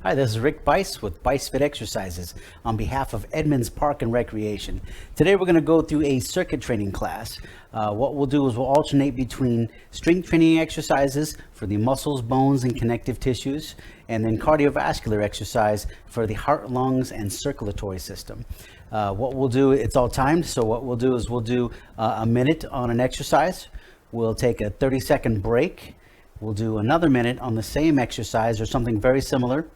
Hi, this is Rick Bice with Bice Fit Exercises on behalf of Edmonds Park and Recreation. Today we're going to go through a circuit training class. What we'll do is we'll alternate between strength training exercises for the muscles, bones, and connective tissues, and then cardiovascular exercise for the heart, lungs, and circulatory system. What we'll do, it's all timed, so what we'll do is we'll do a minute on an exercise. We'll take a 30-second break. We'll do another minute on the same exercise or something very similar,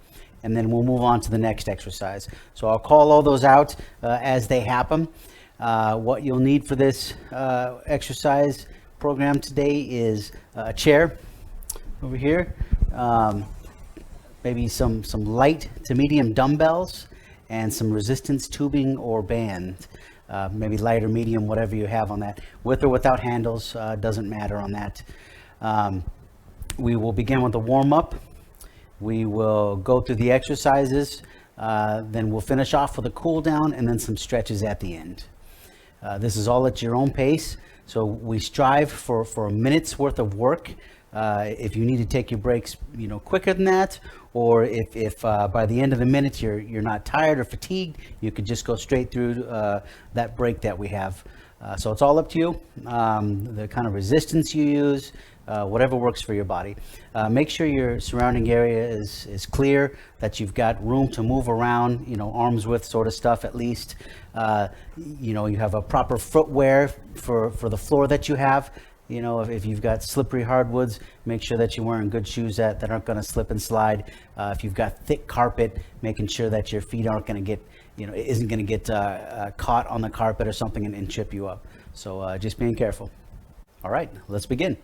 and then we'll move on to the next exercise. So I'll call all those out as they happen. What you'll need for this exercise program today is a chair over here, maybe some light to medium dumbbells, and some resistance tubing or band. Maybe light or medium, whatever you have on that. With or without handles, doesn't matter on that. We will begin with a warm-up. We will go through the exercises, then we'll finish off with a cool down and then some stretches at the end. This is all at your own pace, so we strive for a minute's worth of work. If you need to take your breaks, quicker than that, or if by the end of the minute you're not tired or fatigued, you could just go straight through that break that we have. So it's all up to you, the kind of resistance you use, whatever works for your body. Make sure your surrounding area is clear, that you've got room to move around, arm's width sort of stuff at least. You have a proper footwear for the floor that you have. If you've got slippery hardwoods, make sure that you're wearing good shoes that aren't going to slip and slide. If you've got thick carpet, making sure that your feet aren't going to get, isn't going to get caught on the carpet or something and trip you up. So just being careful. All right, let's begin.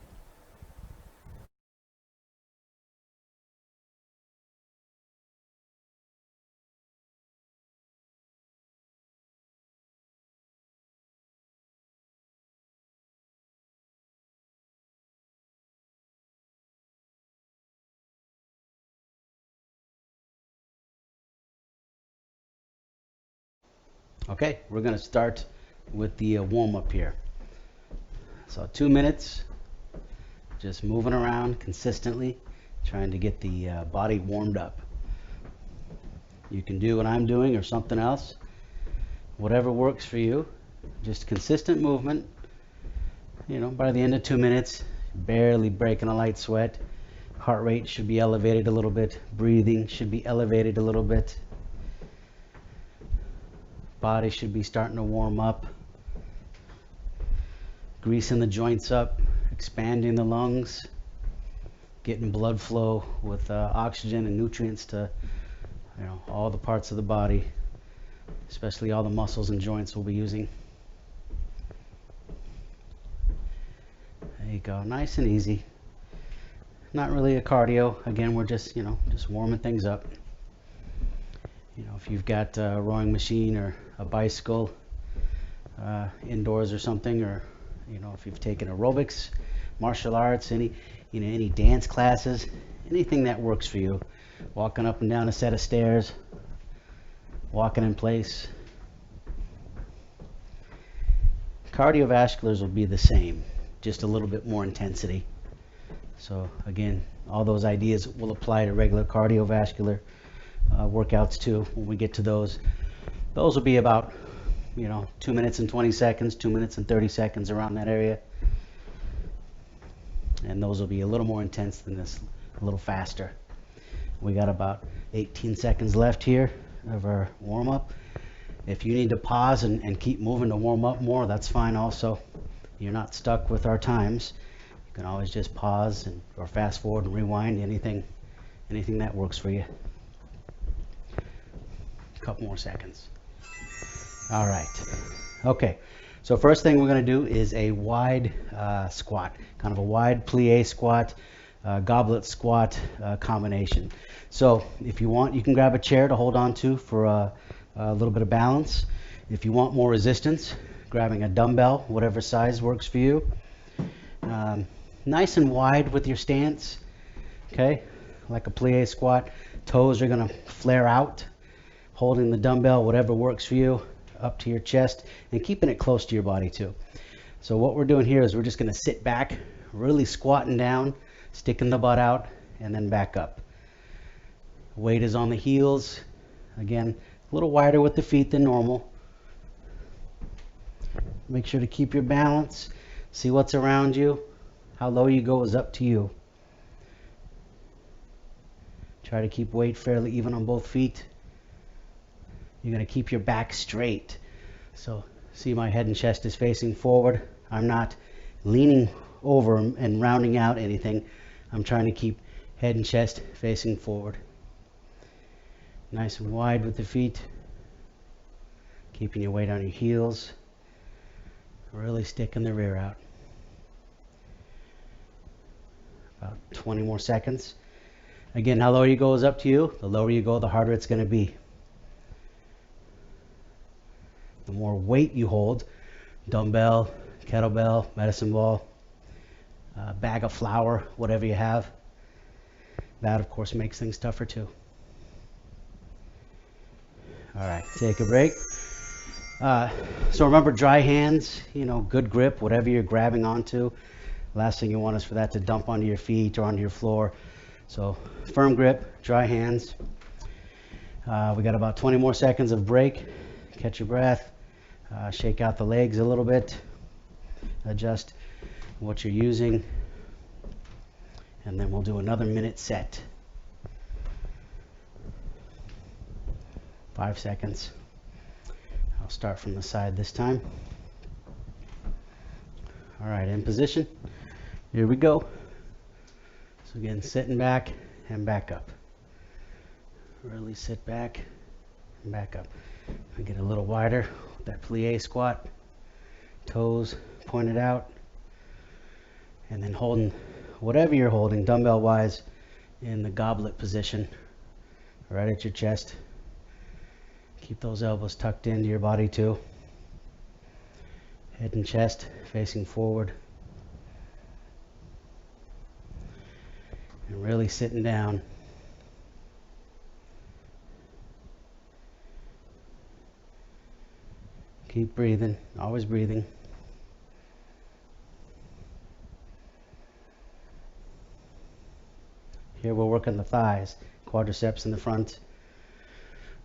Okay, we're going to start with the warm-up here. So 2 minutes, just moving around consistently, trying to get the body warmed up. You can do what I'm doing or something else, whatever works for you. Just consistent movement. By the end of 2 minutes, barely breaking a light sweat. Heart rate should be elevated a little bit. Breathing should be elevated a little bit. Body should be starting to warm up. Greasing the joints up, expanding the lungs, getting blood flow with oxygen and nutrients to all the parts of the body, especially all the muscles and joints we'll be using. There you go, nice and easy. Not really a cardio. Again, we're just warming things up. If you've got a rowing machine or a bicycle indoors or something, or if you've taken aerobics, martial arts, any dance classes, anything that works for you. Walking up and down a set of stairs, walking in place. Cardiovasculars will be the same, just a little bit more intensity. So again, all those ideas will apply to regular cardiovascular workouts too. When we get to those will be about 2 minutes and 20 seconds, 2 minutes and 30 seconds, around that area. And those will be a little more intense than this, a little faster. We got about 18 seconds left here of our warm-up. If you need to pause and keep moving to warm up more, that's fine also. You're not stuck with our times. You can always just pause or fast forward and rewind, anything that works for you. A couple more seconds. All right. Okay. So first thing we're going to do is a wide squat, kind of a wide plie squat, goblet squat combination. So if you want, you can grab a chair to hold on to for a little bit of balance. If you want more resistance, grabbing a dumbbell, whatever size works for you. Nice and wide with your stance. Okay, like a plie squat. Toes are going to flare out. Holding the dumbbell, whatever works for you, up to your chest, and keeping it close to your body too. So what we're doing here is we're just going to sit back, really squatting down, sticking the butt out, and then back up. Weight is on the heels. Again, a little wider with the feet than normal. Make sure to keep your balance. See what's around you. How low you go is up to you. Try to keep weight fairly even on both feet. You're going to keep your back straight. So see, my head and chest is facing forward. I'm not leaning over and rounding out anything. I'm trying to keep head and chest facing forward. Nice and wide with the feet. Keeping your weight on your heels. Really sticking the rear out. About 20 more seconds. Again, how low you go is up to you. The lower you go, the harder it's going to be. The more weight you hold, dumbbell, kettlebell, medicine ball, bag of flour, whatever you have, that of course makes things tougher too. All right, take a break. So remember, dry hands, good grip, whatever you're grabbing onto. Last thing you want is for that to dump onto your feet or onto your floor. So firm grip, dry hands. We got about 20 more seconds of break. Catch your breath. Shake out the legs a little bit. Adjust what you're using. And then we'll do another minute set. 5 seconds. I'll start from the side this time. All right, in position. Here we go. So again, sitting back and back up. Really sit back and back up. I get a little wider with that plie squat. Toes pointed out. And then holding whatever you're holding, dumbbell wise, in the goblet position, right at your chest. Keep those elbows tucked into your body too. Head and chest facing forward. And really sitting down. Keep breathing, always breathing. Here we're working the thighs, quadriceps in the front,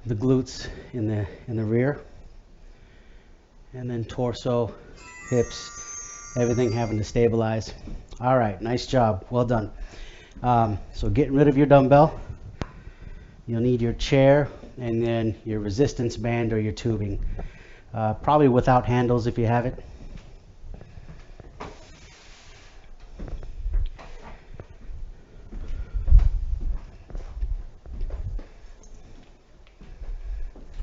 the glutes in the rear, and then torso, hips, everything having to stabilize. All right, nice job, well done. So getting rid of your dumbbell, you'll need your chair and then your resistance band or your tubing. Probably without handles if you have it.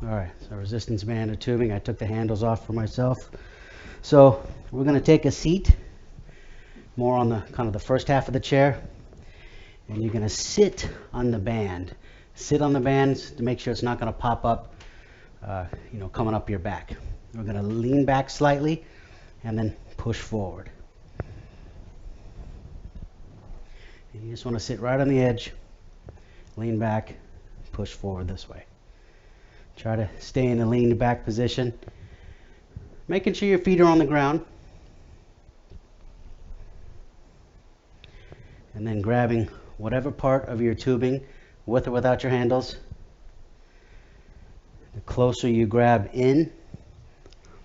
All right, so resistance band or tubing. I took the handles off for myself. So we're going to take a seat, more on the kind of the first half of the chair, and you're going to sit on the band. Sit on the bands to make sure it's not going to pop up, coming up your back. We're going to lean back slightly and then push forward. And you just want to sit right on the edge, lean back, push forward this way. Try to stay in a lean back position, making sure your feet are on the ground. And then grabbing whatever part of your tubing, with or without your handles. The closer you grab in,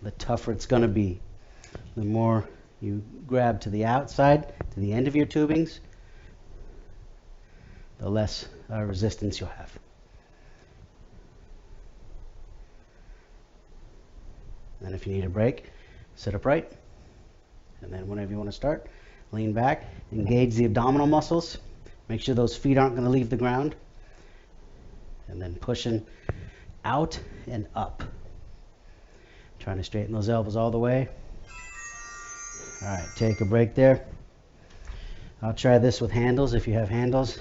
the tougher it's going to be. The more you grab to the outside, to the end of your tubings, the less resistance you'll have. And if you need a break, sit upright. And then whenever you want to start, lean back, engage the abdominal muscles. Make sure those feet aren't going to leave the ground. And then pushing out and up. Trying to straighten those elbows all the way. All right, take a break there. I'll try this with handles if you have handles.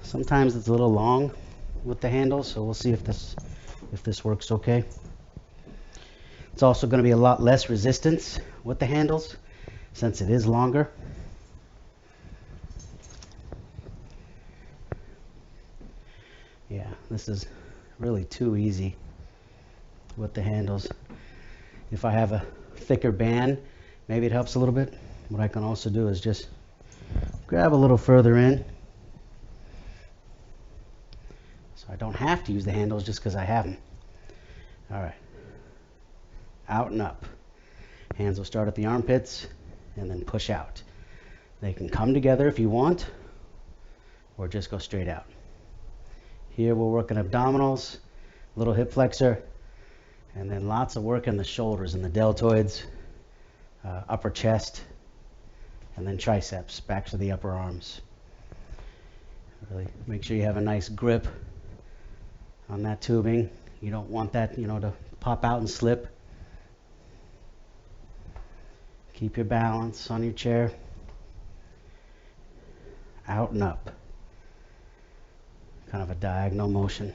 Sometimes it's a little long with the handles, so we'll see if this works okay. It's also going to be a lot less resistance with the handles since it is longer. Yeah, this is really too easy with the handles. If I have a thicker band, maybe it helps a little bit. What I can also do is just grab a little further in I don't have to use the handles just because I have them. All right. Out and up. Hands will start at the armpits and then push out. They can come together if you want, or just go straight out. Here we're working abdominals, little hip flexor, and then lots of work in the shoulders and the deltoids, upper chest, and then triceps, back to the upper arms. Really make sure you have a nice grip on that tubing. You don't want that, to pop out and slip. Keep your balance on your chair. Out and up. Kind of a diagonal motion.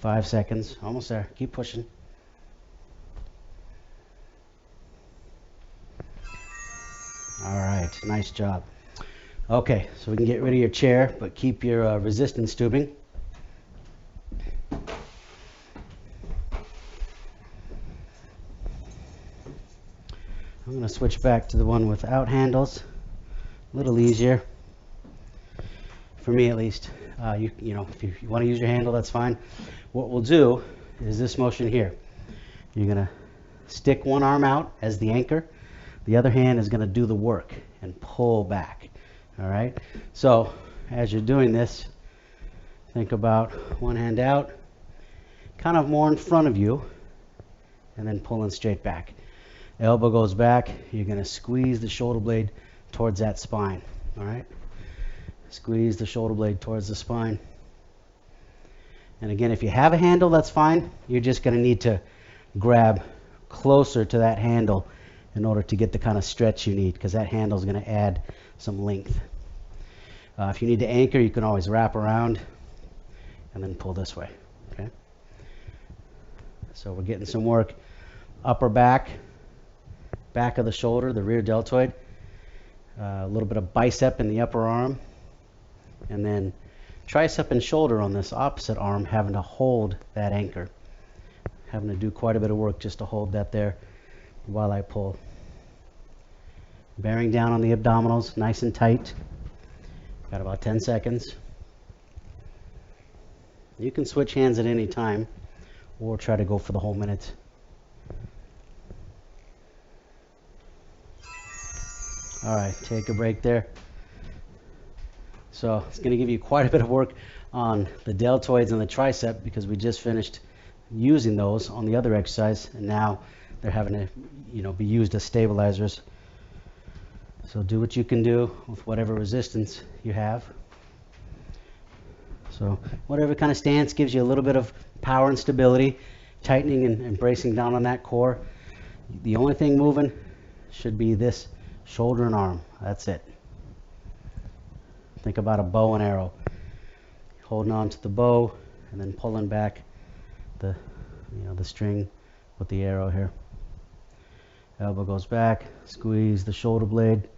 5 seconds, almost there. Keep pushing. All right, nice job. Okay, so we can get rid of your chair, but keep your resistance tubing. I'm going to switch back to the one without handles. A little easier, for me at least. If you want to use your handle, that's fine. What we'll do is this motion here. You're going to stick one arm out as the anchor. The other hand is going to do the work and pull back. All right? So as you're doing this, think about one hand out, kind of more in front of you, and then pulling straight back. Elbow goes back. You're going to squeeze the shoulder blade towards that spine. All right? Squeeze the shoulder blade towards the spine. And again, if you have a handle, that's fine. You're just going to need to grab closer to that handle in order to get the kind of stretch you need, because that handle is going to add some length. If you need to anchor, you can always wrap around and then pull this way. Okay? So we're getting some work upper back, back of the shoulder, the rear deltoid, a little bit of bicep in the upper arm, and then tricep and shoulder on this opposite arm, having to hold that anchor. Having to do quite a bit of work just to hold that there while I pull. Bearing down on the abdominals, nice and tight. Got about 10 seconds. You can switch hands at any time or try to go for the whole minute. All right, take a break there. So it's going to give you quite a bit of work on the deltoids and the tricep, because we just finished using those on the other exercise, and now they're having to be used as stabilizers. So do what you can do with whatever resistance you have. So whatever kind of stance gives you a little bit of power and stability, tightening and bracing down on that core. The only thing moving should be this shoulder and arm. That's it. Think about a bow and arrow. Holding on to the bow and then pulling back the string with the arrow here. Elbow goes back, squeeze the shoulder blade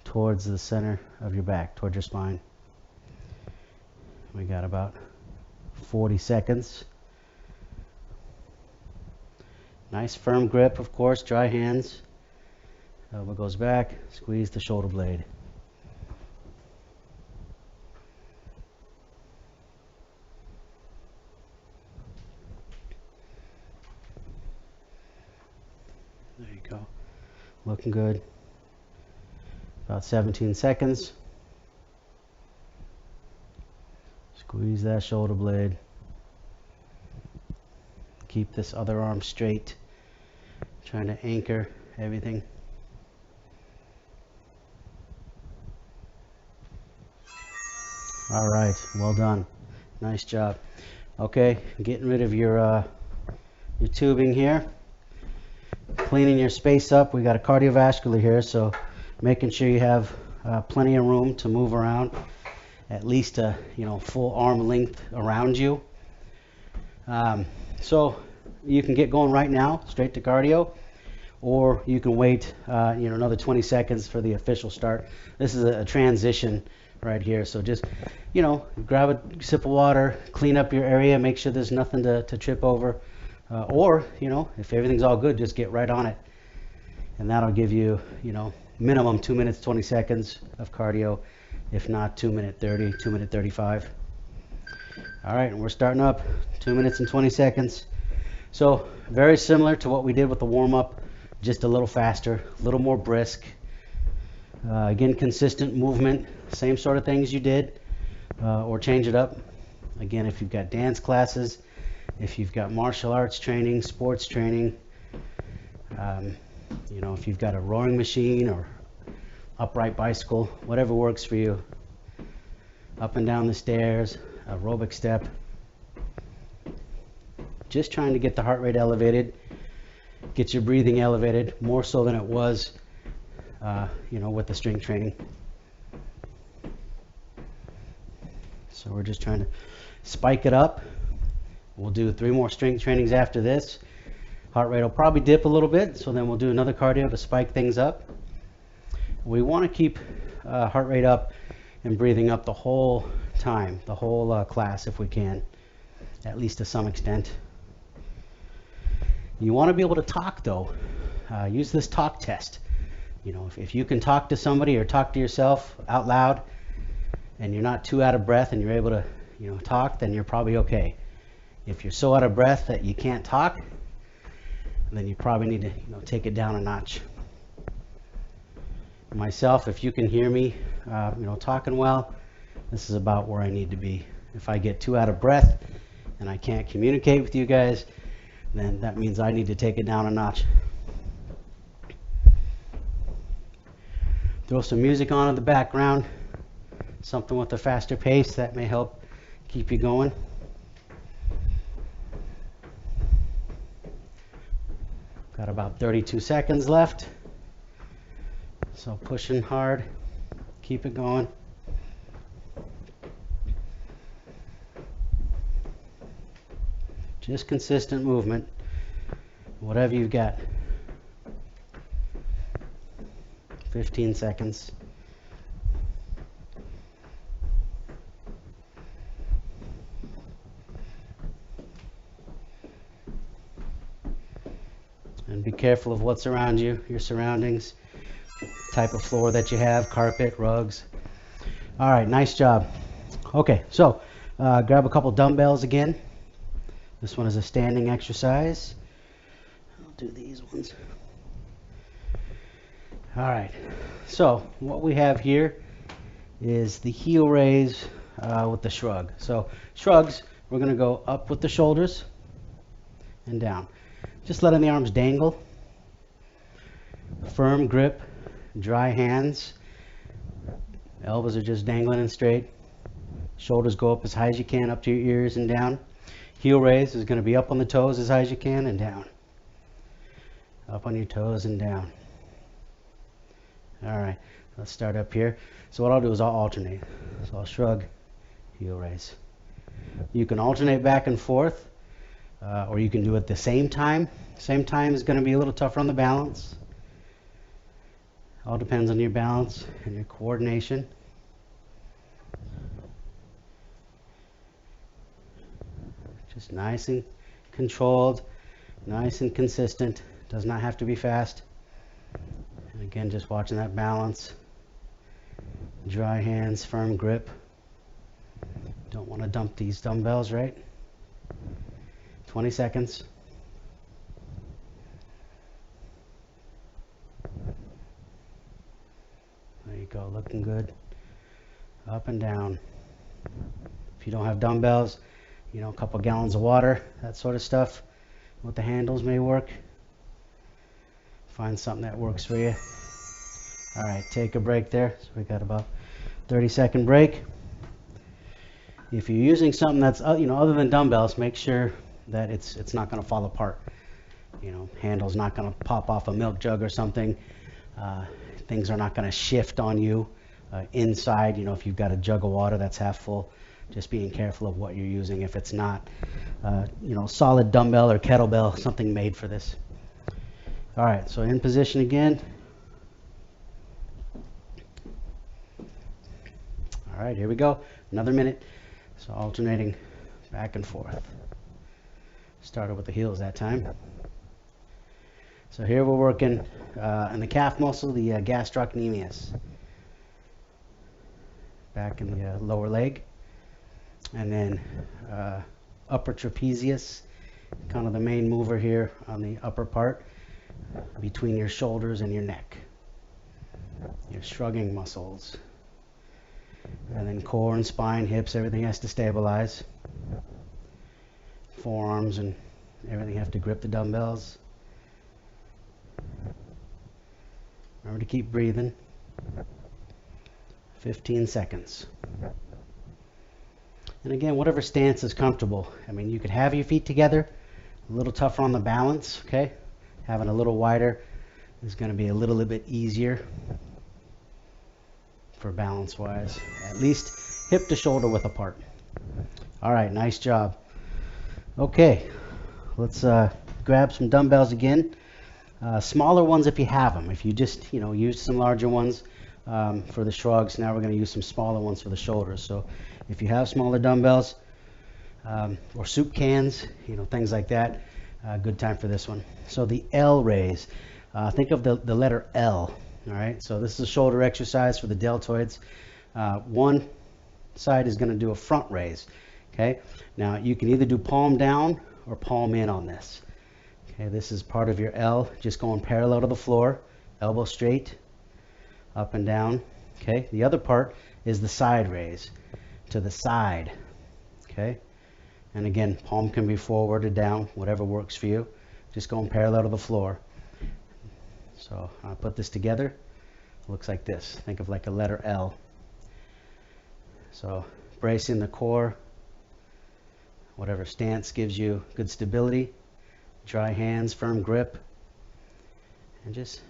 towards the center of your back, towards your spine. We got about 40 seconds. Nice firm grip, of course, dry hands. Elbow goes back, squeeze the shoulder blade. There you go. Looking good. About 17 seconds. Squeeze that shoulder blade. Keep this other arm straight. Trying to anchor everything. All right, well done. Nice job. Okay, getting rid of your tubing here. Cleaning your space up. We got a cardiovascular here, so making sure you have plenty of room to move around, at least a full arm length around you. So you can get going right now, straight to cardio, or you can wait another 20 seconds for the official start. This is a transition right here, so just grab a sip of water, clean up your area, make sure there's nothing to trip over, or if everything's all good, just get right on it, and that'll give you minimum 2 minutes 20 seconds of cardio, if not 2 minute 30, 2 minute 35. All right, and we're starting up 2 minutes and 20 seconds. So very similar to what we did with the warm-up, just a little faster, a little more brisk. Again, consistent movement, same sort of things you did, or change it up. Again, if you've got dance classes, if you've got martial arts training, sports training, if you've got a rowing machine or upright bicycle, whatever works for you. Up and down the stairs, aerobic step. Just trying to get the heart rate elevated, get your breathing elevated, more so than it was, with the strength training. So we're just trying to spike it up. We'll do 3 more strength trainings after this. Heart rate will probably dip a little bit, so then we'll do another cardio to spike things up. We want to keep heart rate up and breathing up the whole time, the whole class if we can, at least to some extent. You want to be able to talk though. Use this talk test. If you can talk to somebody or talk to yourself out loud and you're not too out of breath and you're able to talk, then you're probably okay. If you're so out of breath that you can't talk, then you probably need to take it down a notch. Myself, if you can hear me talking well, this is about where I need to be. If I get too out of breath and I can't communicate with you guys, then that means I need to take it down a notch. Throw some music on in the background, something with a faster pace that may help keep you going. Got about 32 seconds left. So pushing hard, keep it going. Just consistent movement, whatever you've got. 15 seconds. And be careful of what's around you, your surroundings, type of floor that you have, carpet, rugs. All right, nice job. Okay, so grab a couple dumbbells again. This one is a standing exercise. I'll do these ones. All right, so what we have here is the heel raise with the shrug. So shrugs, we're going to go up with the shoulders and down. Just letting the arms dangle. Firm grip, dry hands. Elbows are just dangling and straight. Shoulders go up as high as you can, up to your ears and down. Heel raise is going to be up on the toes as high as you can and down. Up on your toes and down. All right, let's start up here. So what I'll do is I'll alternate. So I'll shrug, heel raise. You can alternate back and forth, or you can do it at the same time. Same time is going to be a little tougher on the balance. All depends on your balance and your coordination. Just nice and controlled, nice and consistent. Does not have to be fast. And again, just watching that balance. Dry hands, firm grip. Don't want to dump these dumbbells, right? 20 seconds. There you go, looking good. Up and down. If you don't have dumbbells, a couple gallons of water, that sort of stuff with the handles may work. Find something that works for you. All right, take a break there. So we got about 30-second break. If you're using something that's other than dumbbells, make sure that it's not going to fall apart. Handle's not going to pop off a milk jug or something. Things are not going to shift on you inside. If you've got a jug of water that's half full, just being careful of what you're using. If it's not, solid dumbbell or kettlebell, something made for this. All right, so in position again. All right, here we go. Another minute. So alternating back and forth. Started with the heels that time. So here we're working in the calf muscle, the gastrocnemius. Back in the lower leg. And then upper trapezius, kind of the main mover here on the upper part, between your shoulders and your neck, your shrugging muscles. And then core and spine, hips, everything has to stabilize. Forearms and everything have to grip the dumbbells. Remember to keep breathing. 15 seconds. And again, whatever stance is comfortable. I mean, you could have your feet together, a little tougher on the balance, okay? Having a little wider is going to be a little bit easier for balance wise. At least hip to shoulder width apart. All right, nice job. Okay, let's grab some dumbbells again. Smaller ones if you have them. If you just, use some larger ones for the shrugs, now we're going to use some smaller ones for the shoulders. So if you have smaller dumbbells or soup cans, things like that, good time for this one. So the L raise, think of the letter L. All right, so this is a shoulder exercise for the deltoids. One side is going to do a front raise. Okay, now you can either do palm down or palm in on this. Okay, this is part of your L, just going parallel to the floor, elbow straight, up and down. Okay, the other part is the side raise, to the side. Okay, and again, palm can be forward or down, whatever works for you. Just going parallel to the floor. So I'll put this together. It looks like this. Think of like a letter L. So bracing the core, whatever stance gives you good stability. Dry hands, firm grip. And just,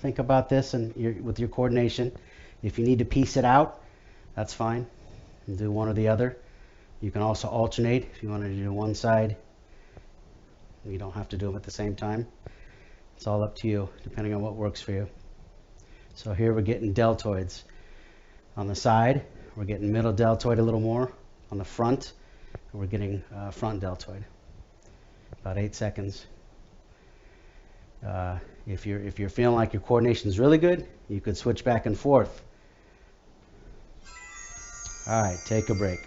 think about this and with your coordination. If you need to piece it out, that's fine. You do one or the other. You can also alternate if you wanted to do one side. You don't have to do them at the same time. It's all up to you, depending on what works for you. So here we're getting deltoids. On the side, we're getting middle deltoid a little more. On the front, we're getting front deltoid. About 8 seconds. If you're feeling like your coordination is really good, you could switch back and forth. All right, take a break.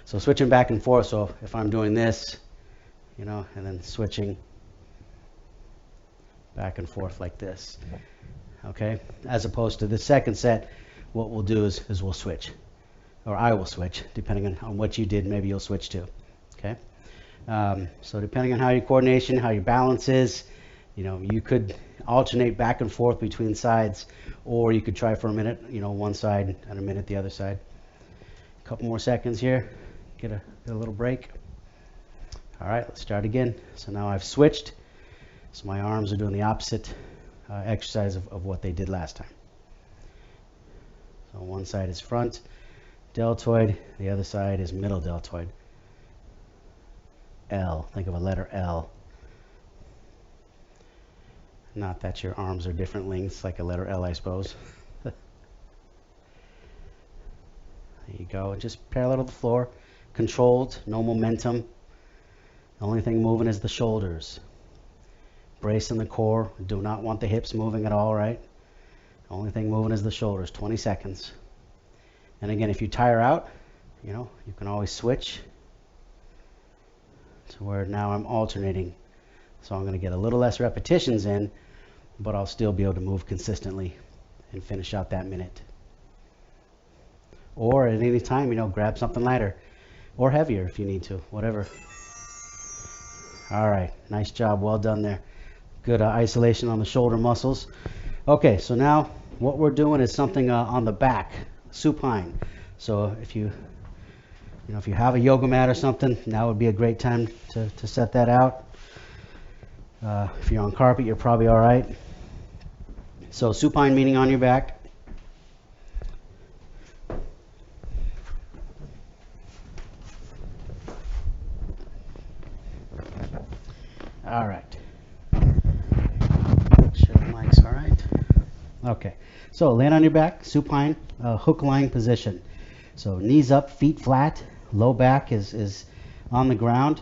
So switching back and forth. So if I'm doing this, and then switching back and forth like this. Okay, as opposed to the second set, what we'll do is we'll switch, or I will switch, depending on what you did. Maybe you'll switch too. Okay. So depending on how your coordination, how your balance is, you could alternate back and forth between sides, or you could try for a minute, one side and a minute the other side. A couple more seconds here, get a little break. All right, let's start again. So now I've switched, so my arms are doing the opposite exercise of what they did last time. So one side is front deltoid, the other side is middle deltoid. L, think of a letter L. Not that your arms are different lengths, like a letter L, I suppose. There you go, just parallel to the floor, controlled, no momentum. The only thing moving is the shoulders. Bracing the core, do not want the hips moving at all, right? The only thing moving is the shoulders, 20 seconds. And again, if you tire out, you can always switch to where now I'm alternating. So I'm going to get a little less repetitions in, but I'll still be able to move consistently and finish out that minute. Or at any time, grab something lighter or heavier if you need to, whatever. All right, nice job, well done there. Good isolation on the shoulder muscles. Okay, so now what we're doing is something on the back, supine. So if you have a yoga mat or something, now would be a great time to set that out. If you're on carpet, you're probably all right. So supine meaning on your back. All right. Sure the mic's all right. Okay. So land on your back, supine, hook lying position. So knees up, feet flat, low back is on the ground.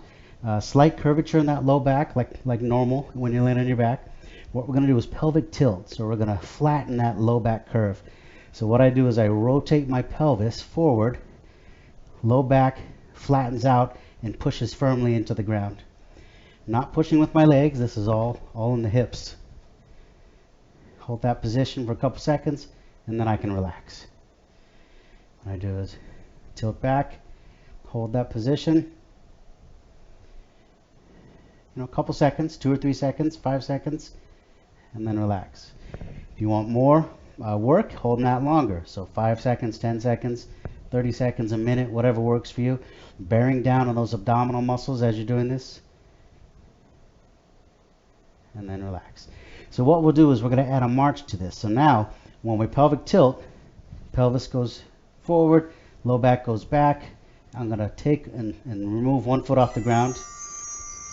Slight curvature in that low back, like normal when you land on your back. What we're going to do is pelvic tilt. So we're going to flatten that low back curve. So what I do is I rotate my pelvis forward, low back flattens out and pushes firmly into the ground. Not pushing with my legs, this is all in the hips. Hold that position for a couple seconds and then I can relax. What I do is tilt back, hold that position, a couple seconds, 2 or 3 seconds, 5 seconds, and then relax. If you want more work, hold that longer. So 5 seconds, 10 seconds, 30 seconds, a minute, whatever works for you. Bearing down on those abdominal muscles as you're doing this. And then relax. So what we'll do is we're going to add a march to this. So now, when we pelvic tilt, pelvis goes forward, low back goes back. I'm going to take and remove one foot off the ground.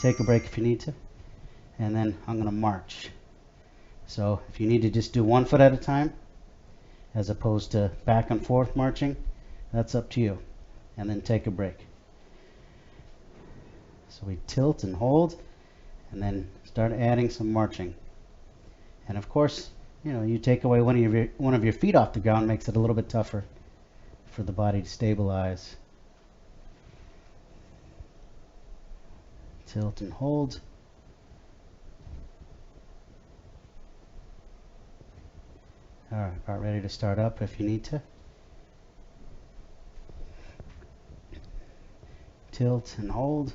Take a break if you need to. And then I'm going to march. So if you need to just do one foot at a time, as opposed to back and forth marching, that's up to you. And then take a break. So we tilt and hold, and then start adding some marching. And of course, you take away one of your feet off the ground, makes it a little bit tougher for the body to stabilize. Tilt and hold. All right, about ready to start up if you need to. Tilt and hold.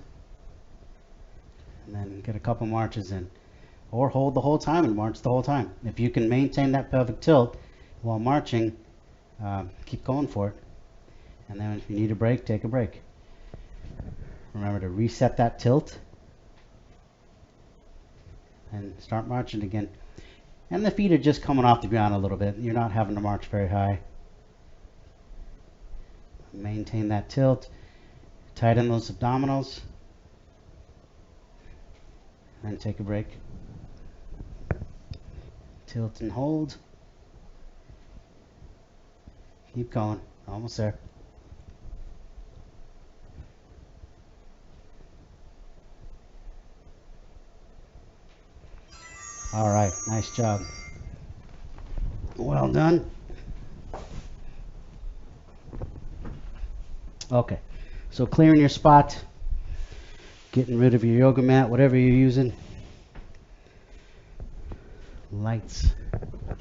And then get a couple marches in. Or hold the whole time and march the whole time. If you can maintain that pelvic tilt while marching, keep going for it. And then if you need a break, take a break. Remember to reset that tilt and start marching again. And the feet are just coming off the ground a little bit. You're not having to march very high. Maintain that tilt. Tighten those abdominals. And take a break. Tilt and hold. Keep going. Almost there. All right, nice job. Well done. Okay, so clearing your spot, getting rid of your yoga mat, whatever you're using. Lights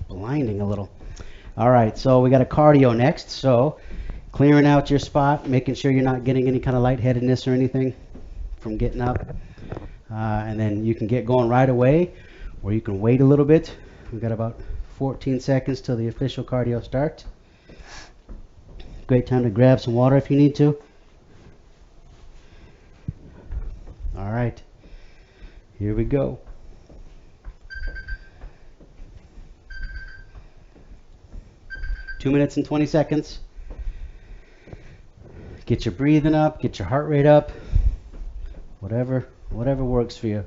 blinding a little. All right, so we got a cardio next. So clearing out your spot, making sure you're not getting any kind of lightheadedness or anything from getting up. And then you can get going right away, or you can wait a little bit. We've got about 14 seconds till the official cardio starts. Great time to grab some water if you need to. All right, here we go. Two minutes and 20 seconds. Get your breathing up, get your heart rate up, whatever works for you.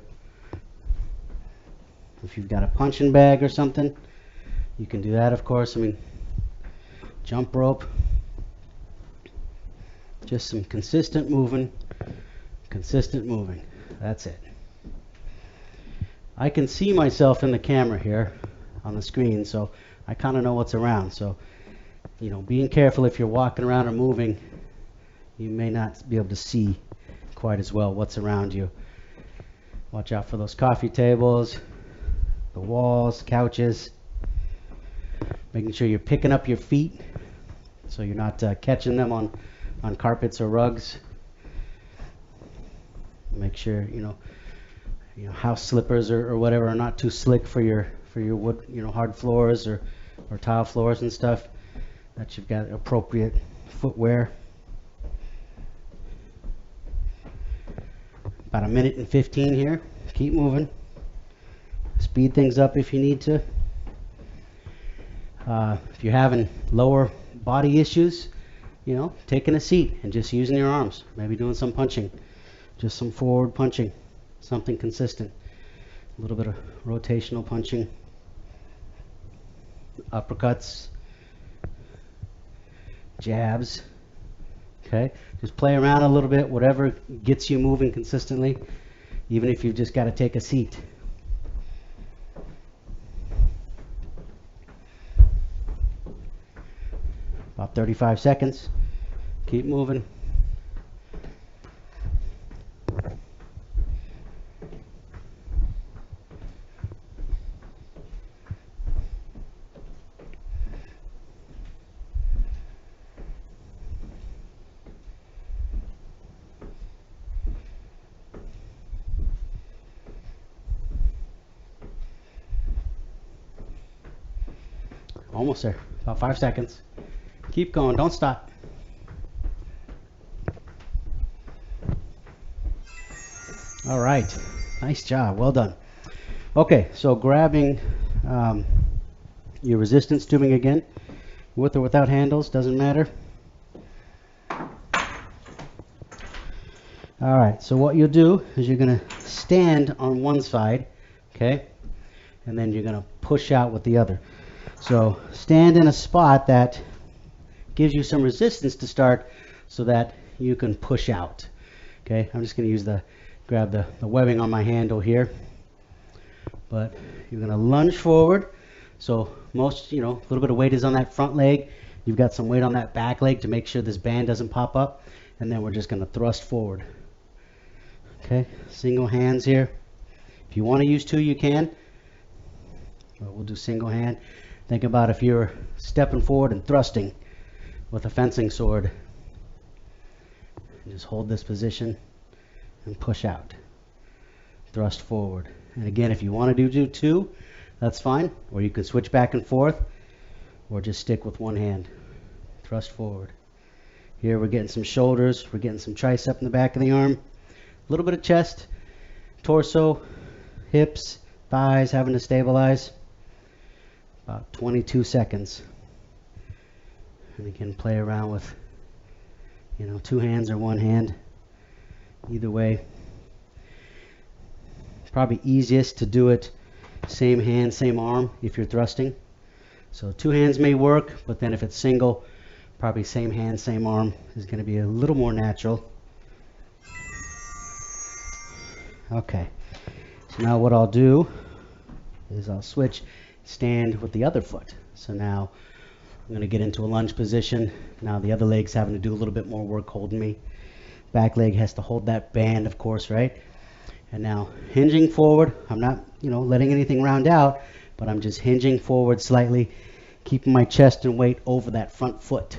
If you've got a punching bag or something, you can do that, of course. I mean, jump rope. Just some consistent moving. That's it. I can see myself in the camera here on the screen, so I kind of know what's around. So, being careful if you're walking around or moving, you may not be able to see quite as well what's around you. Watch out for those coffee tables, the walls, couches. Making sure you're picking up your feet so you're not catching them on carpets or rugs. Make sure house slippers or whatever are not too slick for your wood, hard floors or tile floors and stuff. That you've got appropriate footwear. About a minute and 15 here. Keep moving. Speed things up if you need to. If you're having lower body issues, taking a seat and just using your arms. Maybe doing some punching. Just some forward punching. Something consistent. A little bit of rotational punching. Uppercuts. Jabs. Okay, just play around a little bit, whatever gets you moving consistently, even if you've just got to take a seat. About 35 seconds. Keep moving. Almost there. About 5 seconds. Keep going. Don't stop. All right. Nice job. Well done. Okay, so grabbing your resistance tubing again, with or without handles, doesn't matter. All right, so what you'll do is you're going to stand on one side, okay, and then you're going to push out with the other. So stand in a spot that gives you some resistance to start so that you can push out. Okay, I'm just going to use grab the webbing on my handle here. But you're going to lunge forward. So most, a little bit of weight is on that front leg. You've got some weight on that back leg to make sure this band doesn't pop up. And then we're just going to thrust forward. Okay, single hands here. If you want to use two, you can. But we'll do single hand. Think about if you're stepping forward and thrusting with a fencing sword. Just hold this position and push out. Thrust forward. And again, if you want to do two, that's fine. Or you can switch back and forth, or just stick with one hand. Thrust forward. Here we're getting some shoulders. We're getting some tricep in the back of the arm. A little bit of chest, torso, hips, thighs having to stabilize. About 22 seconds. And again, play around with, two hands or one hand. Either way. Probably easiest to do it same hand, same arm if you're thrusting. So two hands may work, but then if it's single, probably same hand, same arm is going to be a little more natural. Okay, so now what I'll do is I'll switch, stand with the other foot. So now I'm going to get into a lunge position. Now the other leg's having to do a little bit more work holding me. Back leg has to hold that band, of course, right? And now hinging forward. I'm not, letting anything round out, but I'm just hinging forward slightly, keeping my chest and weight over that front foot.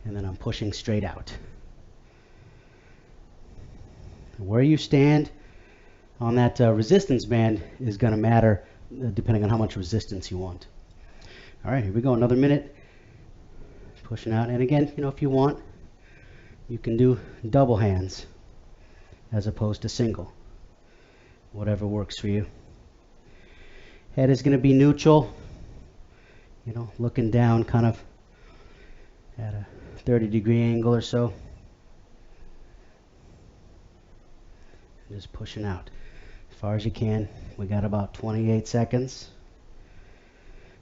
And then I'm pushing straight out. Where you stand on that resistance band is going to matter depending on how much resistance you want. All right, here we go. Another minute. Pushing out. And again, if you want, you can do double hands as opposed to single. Whatever works for you. Head is going to be neutral. Looking down kind of at a 30-degree angle or so. Just pushing out as far as you can. We got about 28 seconds.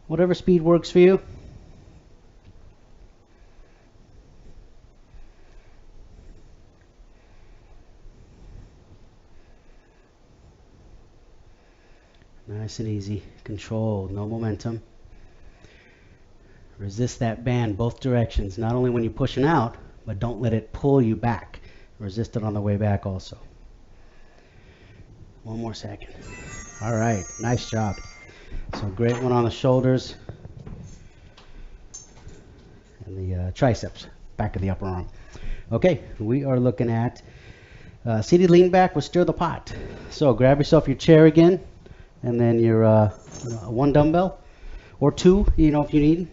Whatever speed works for you. Nice and easy. Controlled, no momentum. Resist that band both directions, not only when you're pushing out, but don't let it pull you back. Resist it on the way back also. One more second. All right, nice job. So great one on the shoulders and the triceps, back of the upper arm. Okay, we are looking at seated lean back with stir the pot. So grab yourself your chair again, and then your one dumbbell or two, if you need.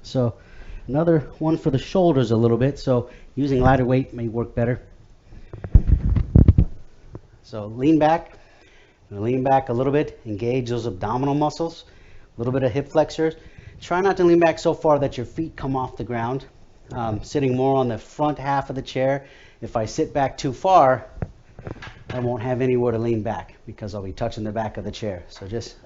So another one for the shoulders a little bit, so using lighter weight may work better. So lean back a little bit, engage those abdominal muscles, a little bit of hip flexors. Try not to lean back so far that your feet come off the ground. Sitting more on the front half of the chair. If I sit back too far, I won't have anywhere to lean back because I'll be touching the back of the chair. So just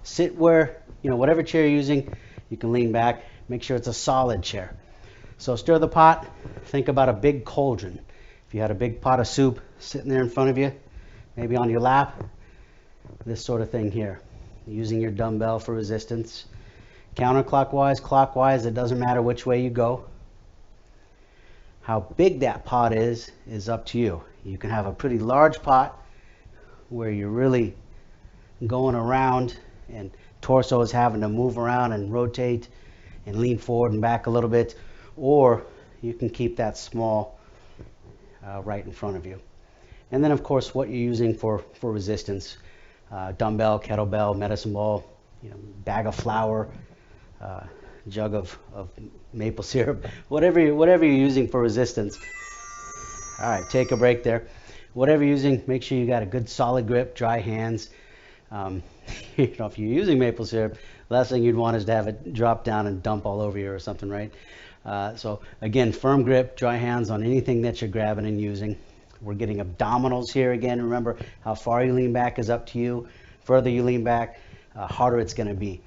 sit where, whatever chair you're using, you can lean back. Make sure it's a solid chair. So stir the pot. Think about a big cauldron. If you had a big pot of soup sitting there in front of you, maybe on your lap, this sort of thing here. Using your dumbbell for resistance. Counterclockwise, clockwise, it doesn't matter which way you go. How big that pot is up to you. You can have a pretty large pot where you're really going around and torso is having to move around and rotate and lean forward and back a little bit, or you can keep that small right in front of you. And then of course what you're using for resistance, dumbbell, kettlebell, medicine ball, bag of flour, jug of maple syrup, whatever you're using for resistance. All right, take a break there. Whatever you're using, make sure you got a good solid grip, dry hands. If you're using maple syrup, the last thing you'd want is to have it drop down and dump all over you or something, right? So again, firm grip, dry hands on anything that you're grabbing and using. We're getting abdominals here again. Remember, how far you lean back is up to you. Further you lean back, harder it's going to be.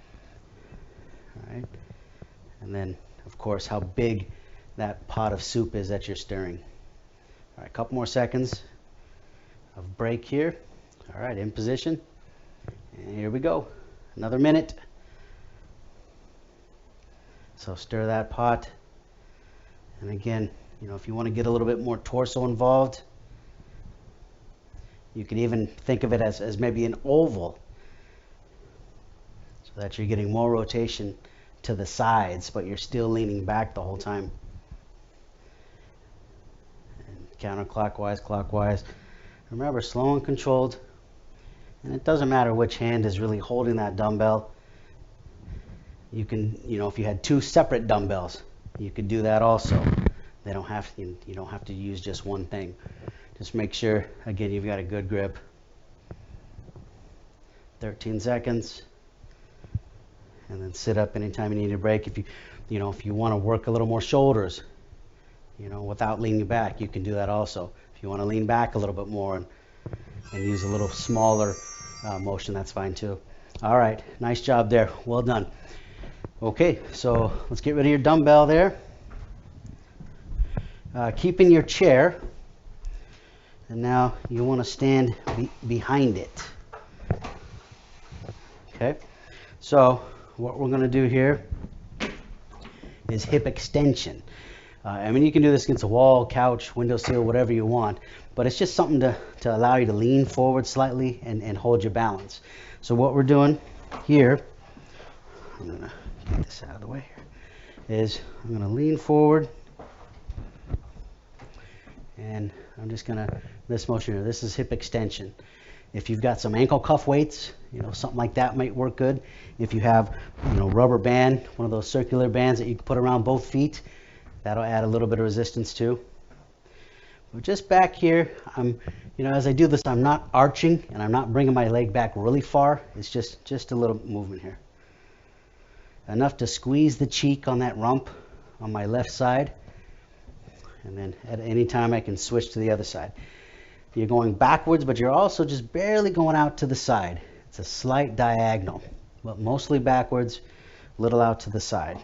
All right. And then, of course, how big that pot of soup is that you're stirring. All right, a couple more seconds of break here. All right, in position. And here we go. Another minute. So stir that pot. And again, if you want to get a little bit more torso involved, you can even think of it as maybe an oval, so that you're getting more rotation to the sides, but you're still leaning back the whole time. And counterclockwise, clockwise. Remember, slow and controlled. And it doesn't matter which hand is really holding that dumbbell. You can, if you had two separate dumbbells, you could do that also. You don't have to use just one thing. Just make sure, again, you've got a good grip. 13 seconds. And then sit up anytime you need a break. If you want to work a little more shoulders, without leaning back, you can do that also. If you want to lean back a little bit more and use a little smaller motion, that's fine too. All right, nice job there. Well done. Okay, so let's get rid of your dumbbell there. Keep in your chair. And now you want to stand behind it. Okay, so what we're going to do here is hip extension. You can do this against a wall, couch, windowsill, whatever you want, but it's just something to allow you to lean forward slightly and hold your balance. So what we're doing here, I'm going to get this out of the way here, is I'm going to lean forward, and I'm just going to, this motion here, this is hip extension. If you've got some ankle cuff weights, something like that might work good. If you have, rubber band, one of those circular bands that you can put around both feet, that'll add a little bit of resistance too. But just back here, as I do this, I'm not arching and I'm not bringing my leg back really far. It's just a little movement here. Enough to squeeze the cheek on that rump on my left side. And then at any time I can switch to the other side. You're going backwards, but you're also just barely going out to the side. It's a slight diagonal, but mostly backwards, a little out to the side.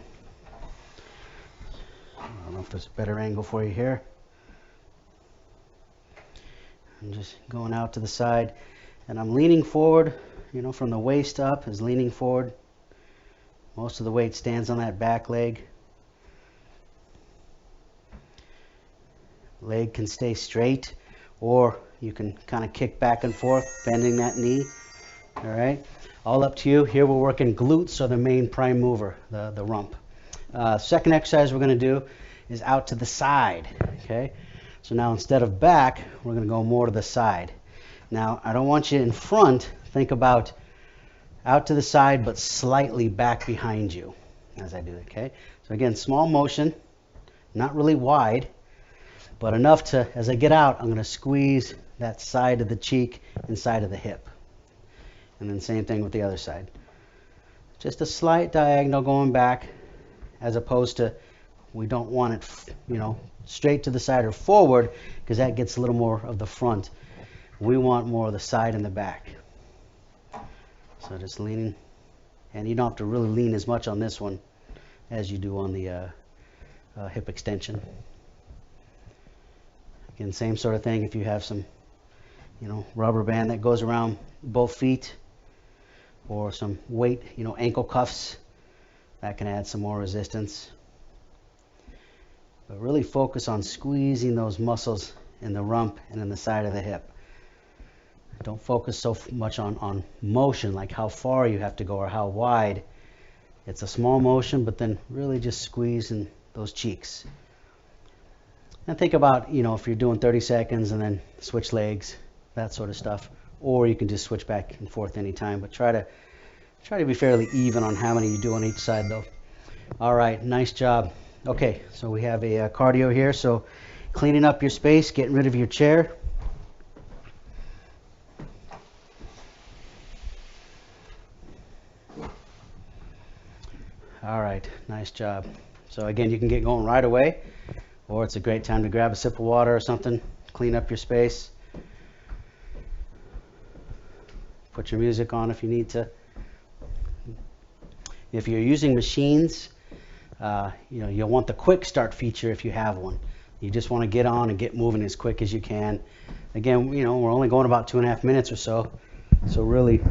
I don't know if there's a better angle for you here. I'm just going out to the side, and I'm leaning forward, from the waist up is leaning forward. Most of the weight stands on that back leg. Leg can stay straight, or you can kind of kick back and forth, bending that knee. All right, all up to you. Here we're working glutes, so the main prime mover, the rump. Second exercise we're going to do is out to the side. Okay, so now instead of back, we're going to go more to the side. Now I don't want you in front. Think about out to the side, but slightly back behind you as I do it. Okay, so again, small motion, not really wide, but enough to, as I get out, I'm going to squeeze that side of the cheek inside of the hip. And then same thing with the other side. Just a slight diagonal going back, as opposed to, we don't want it, straight to the side or forward, because that gets a little more of the front. We want more of the side and the back. So just leaning, and you don't have to really lean as much on this one as you do on the hip extension. Again, same sort of thing. If you have some, rubber band that goes around both feet, or some weight, ankle cuffs, that can add some more resistance. But really focus on squeezing those muscles in the rump and in the side of the hip. Don't focus so much on motion, like how far you have to go or how wide. It's a small motion, but then really just squeezing those cheeks. And think about, if you're doing 30 seconds and then switch legs, that sort of stuff. Or you can just switch back and forth anytime, but try to be fairly even on how many you do on each side though. All right, nice job. Okay, so we have a cardio here. So cleaning up your space, getting rid of your chair. All right, nice job. So again, you can get going right away, or it's a great time to grab a sip of water or something, clean up your space. Put your music on if you need to. If you're using machines, you'll want the quick start feature if you have one. You just want to get on and get moving as quick as you can. Again, we're only going about 2.5 minutes or so, so really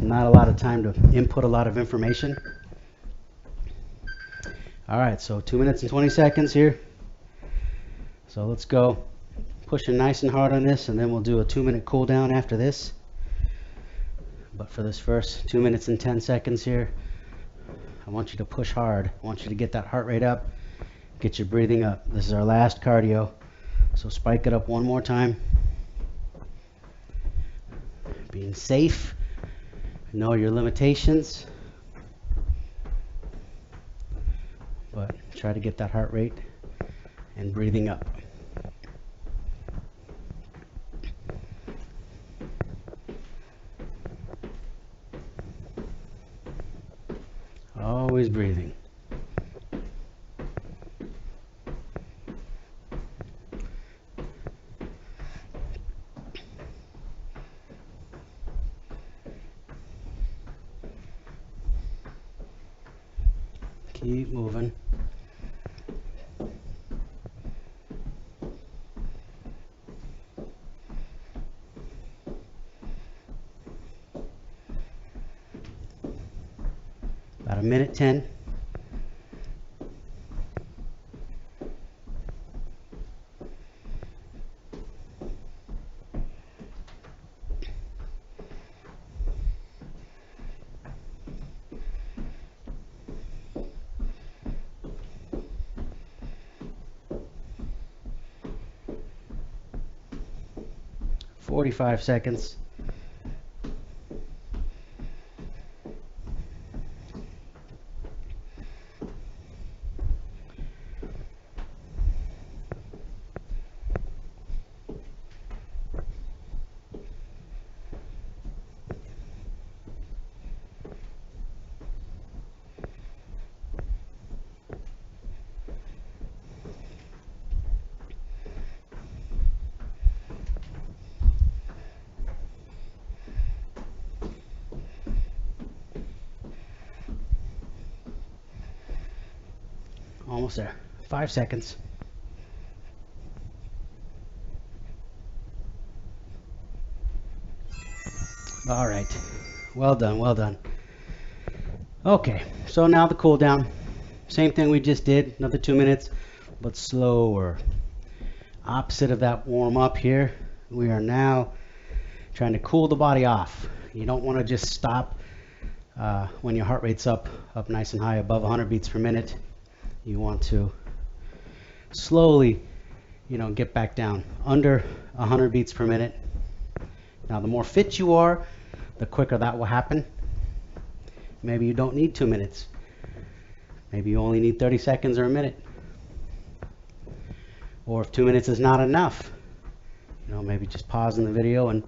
not a lot of time to input a lot of information. All right, so 2 minutes and 20 seconds here. So let's go. Pushing nice and hard on this, and then we'll do a 2-minute cool down after this. But for this first 2 minutes and 10 seconds here, I want you to push hard. I want you to get that heart rate up, get your breathing up. This is our last cardio, so spike it up one more time. Being safe, know your limitations, but try to get that heart rate and breathing up. Always breathing. Keep moving. About 1:10. "45 seconds. Almost there. 5 seconds. All right. Well done, well done. Okay, so now the cool down. Same thing we just did, another 2 minutes, but slower. Opposite of that warm up here. We are now trying to cool the body off. You don't want to just stop when your heart rate's up nice and high above 100 beats per minute. You want to slowly, get back down under 100 beats per minute. Now, the more fit you are, the quicker that will happen. Maybe you don't need 2 minutes. Maybe you only need 30 seconds or a minute. Or if 2 minutes is not enough, maybe just pause in the video and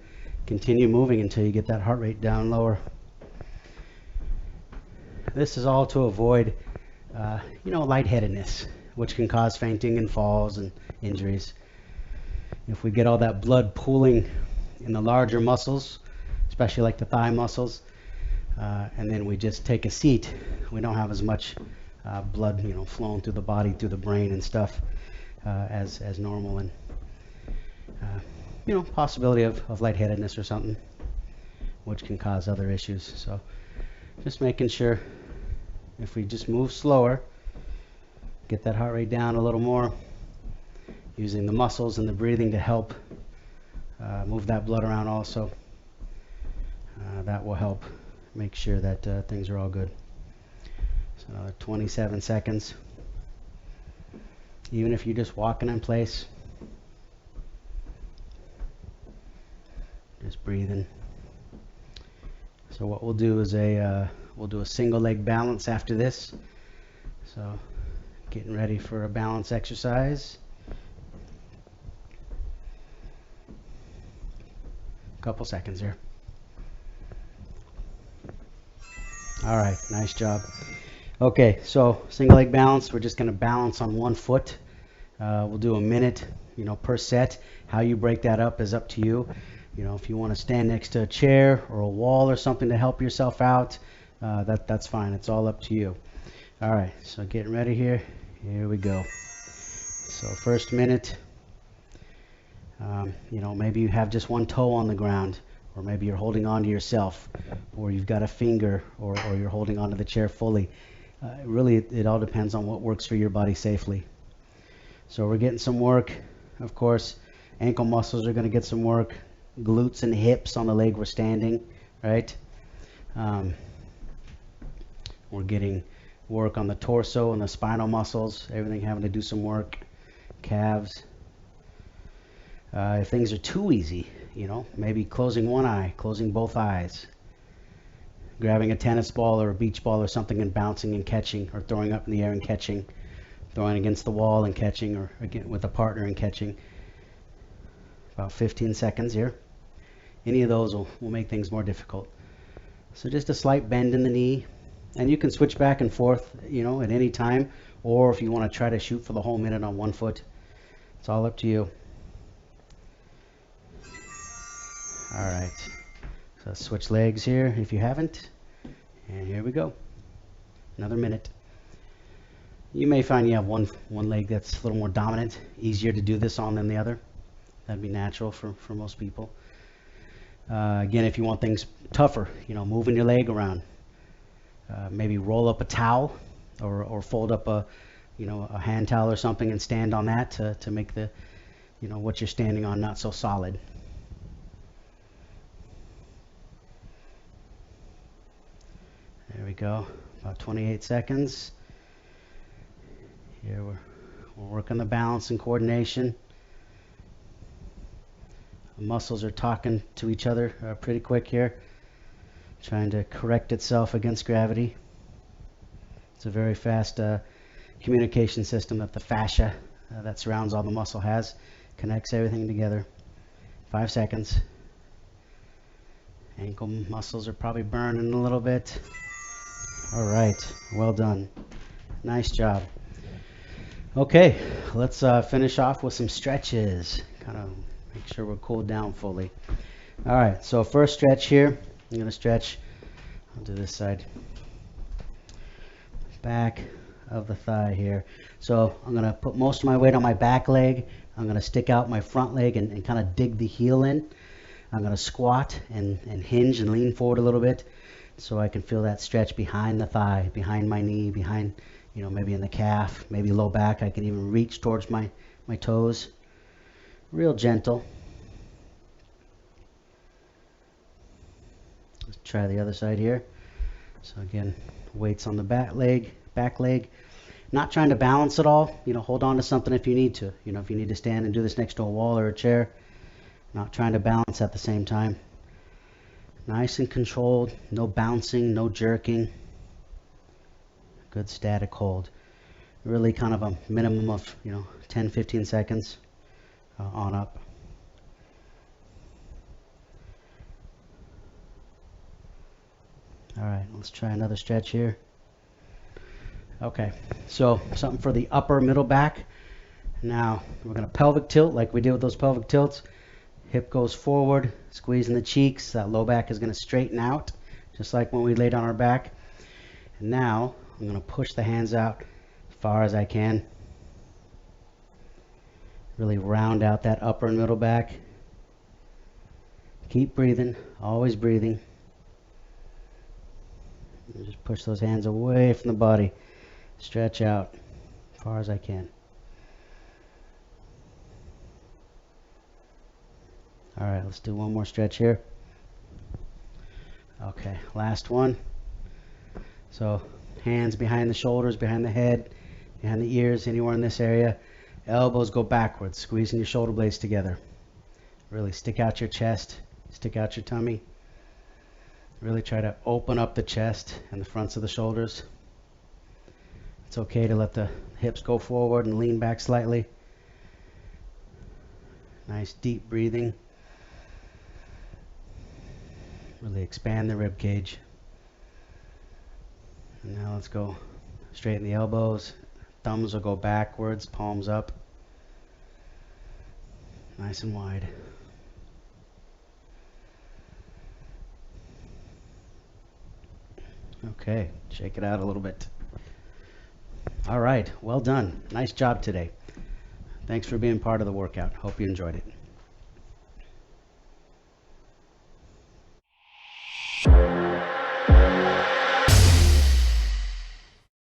continue moving until you get that heart rate down lower. This is all to avoid lightheadedness, which can cause fainting and falls and injuries. If we get all that blood pooling in the larger muscles, especially like the thigh muscles, and then we just take a seat, we don't have as much blood, flowing through the body, through the brain and stuff as normal, and possibility of lightheadedness or something, which can cause other issues. So just making sure, if we just move slower, get that heart rate down a little more, using the muscles and the breathing to help move that blood around also. That will help make sure that things are all good. So 27 seconds. Even if you're just walking in place, Just breathing. So what we'll do is we'll do a single leg balance after this. So getting ready for a balance exercise. Couple seconds here. All right, nice job. Okay, so single leg balance, we're just going to balance on one foot. We'll do a minute, per set. How you break that up is up to you. If you want to stand next to a chair or a wall or something to help yourself out, that's fine. It's all up to you. All right, so getting ready here. Here we go. So first minute, maybe you have just one toe on the ground, or maybe you're holding on to yourself, or you've got a finger, or you're holding onto the chair fully. Really, it all depends on what works for your body safely. So we're getting some work. Of course, ankle muscles are going to get some work. Glutes and hips on the leg we're standing, right? We're getting work on the torso and the spinal muscles, everything having to do some work. Calves. If things are too easy, maybe closing one eye, closing both eyes, grabbing a tennis ball or a beach ball or something and bouncing and catching, or throwing up in the air and catching, throwing against the wall and catching, or again with a partner and catching. About 15 seconds here. Any of those will make things more difficult. So just a slight bend in the knee, and you can switch back and forth, at any time, or if you want to try to shoot for the whole minute on one foot, it's all up to you. All right, so switch legs here if you haven't, and here we go. Another minute. You may find you have one leg that's a little more dominant, easier to do this on than the other. That'd be natural for most people. Again, if you want things tougher, moving your leg around, maybe roll up a towel, or fold up a hand towel or something and stand on that to make the what you're standing on not so solid. There we go. About 28 seconds. Here we're working the balance and coordination. The muscles are talking to each other pretty quick here, trying to correct itself against gravity. It's a very fast communication system that the fascia that surrounds all the muscle has, connects everything together. 5 seconds. Ankle muscles are probably burning a little bit. All right, well done. Nice job. Okay, let's finish off with some stretches. Kind of make sure we're cooled down fully. All right, so first stretch here. I'm going to stretch, I'll do this side, back of the thigh here. So I'm going to put most of my weight on my back leg. I'm going to stick out my front leg and kind of dig the heel in. I'm going to squat and hinge and lean forward a little bit so I can feel that stretch behind the thigh, behind my knee, behind, maybe in the calf, maybe low back. I can even reach towards my toes. Real gentle. Let's try the other side here. So again, weights on the back leg. Not trying to balance at all. Hold on to something if you need to. If you need to stand and do this next to a wall or a chair. Not trying to balance at the same time. Nice and controlled. No bouncing, no jerking. Good static hold. Really kind of a minimum of 10-15 seconds on up. All right, let's try another stretch here. Okay, so something for the upper middle back. Now we're going to pelvic tilt like we did with those pelvic tilts. Hip goes forward, squeezing the cheeks. That low back is going to straighten out, just like when we laid on our back. And now I'm going to push the hands out as far as I can. Really round out that upper and middle back. Keep breathing, always breathing. And just push those hands away from the body. Stretch out as far as I can. All right, let's do one more stretch here. Okay, last one. So hands behind the shoulders, behind the head, behind the ears, anywhere in this area. Elbows go backwards, squeezing your shoulder blades together. Really stick out your chest, Stick out your tummy. Really try to open up the chest and the fronts of the shoulders. It's okay to let the hips go forward and lean back slightly. Nice deep breathing. Really expand the rib cage. And now let's go straighten the elbows. Thumbs will go backwards, palms up. Nice and wide. Okay, shake it out a little bit. All right, well done. Nice job today. Thanks for being part of the workout. Hope you enjoyed it.